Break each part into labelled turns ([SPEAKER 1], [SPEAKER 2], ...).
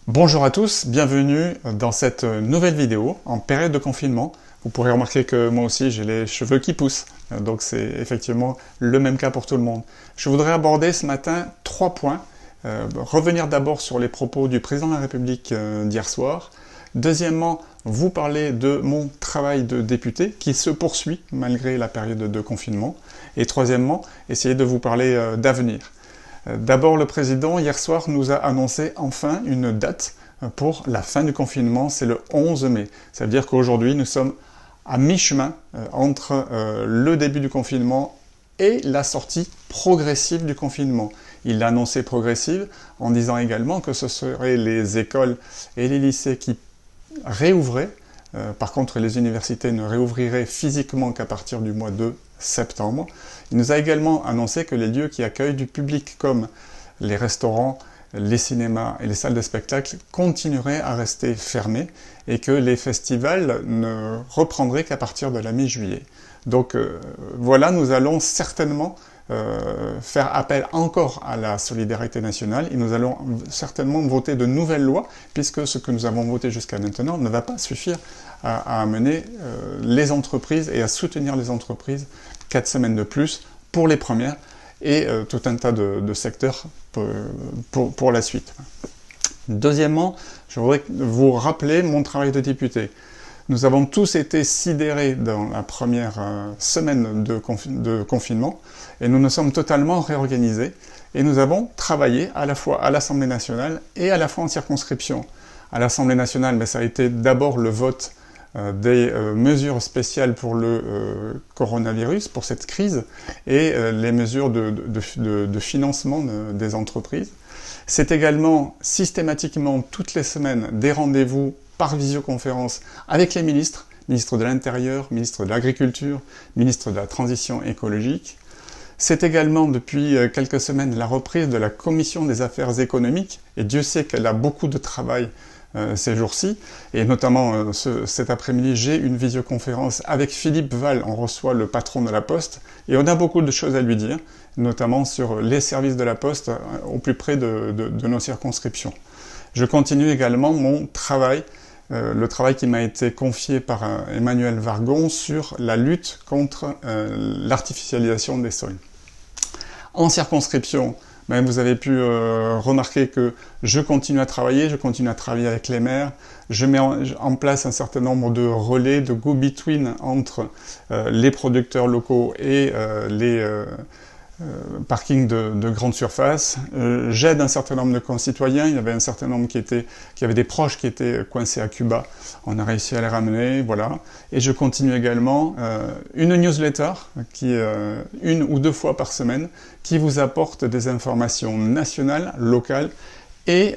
[SPEAKER 1] Bonjour à tous, bienvenue dans cette nouvelle vidéo en période de confinement. Vous pourrez remarquer que moi aussi j'ai les cheveux qui poussent, donc c'est effectivement le même cas pour tout le monde. Je voudrais aborder ce matin 3 points. Revenir d'abord sur les propos du président de la République d'hier soir. Deuxièmement, vous parler de mon travail de député qui se poursuit malgré la période de confinement. Et troisièmement, essayer de vous parler d'avenir. D'abord, le président, hier soir, nous a annoncé enfin une date pour la fin du confinement, c'est le 11 mai. Ça veut dire qu'aujourd'hui, nous sommes à mi-chemin entre le début du confinement et la sortie progressive du confinement. Il l'a annoncé progressive en disant également que ce seraient les écoles et les lycées qui réouvraient. Par contre, les universités ne réouvriraient physiquement qu'à partir du mois de septembre. Il nous a également annoncé que les lieux qui accueillent du public comme les restaurants, les cinémas et les salles de spectacle continueraient à rester fermés et que les festivals ne reprendraient qu'à partir de la mi-juillet. Donc voilà, nous allons certainement faire appel encore à la solidarité nationale et nous allons certainement voter de nouvelles lois puisque ce que nous avons voté jusqu'à maintenant ne va pas suffire à amener les entreprises et à soutenir les entreprises 4 semaines de plus pour les premières et tout un tas de secteurs pour la suite. Deuxièmement, je voudrais vous rappeler mon travail de député. Nous avons tous été sidérés dans la première semaine de confinement et nous nous sommes totalement réorganisés et nous avons travaillé à la fois à l'Assemblée nationale et à la fois en circonscription. À l'Assemblée nationale, mais ça a été d'abord le vote des mesures spéciales pour le coronavirus, pour cette crise, et les mesures de financement des entreprises. C'est également systématiquement toutes les semaines des rendez-vous par visioconférence avec les ministres, ministre de l'Intérieur, ministre de l'Agriculture, ministre de la Transition écologique. C'est également depuis quelques semaines la reprise de la Commission des affaires économiques, et Dieu sait qu'elle a beaucoup de travail ces jours-ci, et notamment cet après-midi, j'ai une visioconférence avec Philippe Val, on reçoit le patron de la Poste, et on a beaucoup de choses à lui dire, notamment sur les services de la Poste au plus près de nos circonscriptions. Je continue également mon travail, le travail qui m'a été confié par Emmanuel Vargon sur la lutte contre l'artificialisation des sols. En circonscription, vous avez pu remarquer que je continue à travailler avec les maires, je mets en place un certain nombre de relais, de go-between entre les producteurs locaux et les parkings de grande surface. J'aide un certain nombre de concitoyens, il y avait un certain nombre qui avaient des proches qui étaient coincés à Cuba, on a réussi à les ramener, voilà. Et je continue également une newsletter, qui une ou deux fois par semaine, qui vous apporte des informations nationales, locales, et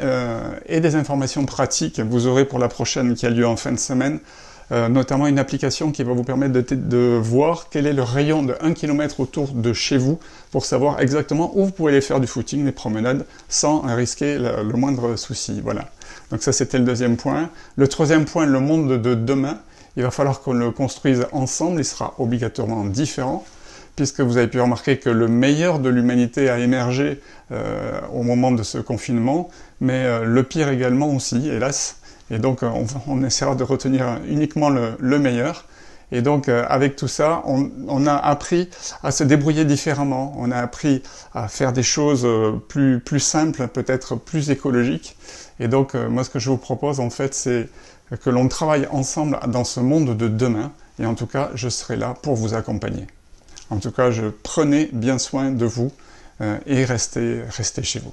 [SPEAKER 1] des informations pratiques. Vous aurez pour la prochaine qui a lieu en fin de semaine, notamment une application qui va vous permettre de voir quel est le rayon de 1 km autour de chez vous pour savoir exactement où vous pouvez aller faire du footing, les promenades, sans risquer le moindre souci. Voilà. Donc ça, c'était le deuxième point. Le troisième point, le monde de demain. Il va falloir qu'on le construise ensemble, il sera obligatoirement différent, puisque vous avez pu remarquer que le meilleur de l'humanité a émergé au moment de ce confinement, mais le pire également aussi, hélas. Et donc on essaiera de retenir uniquement le meilleur. Et donc avec tout ça, on a appris à se débrouiller différemment, on a appris à faire des choses plus simples, peut-être plus écologiques. Et donc moi ce que je vous propose en fait, c'est que l'on travaille ensemble dans ce monde de demain. Et en tout cas, je serai là pour vous accompagner. En tout cas, prenez bien soin de vous et restez chez vous.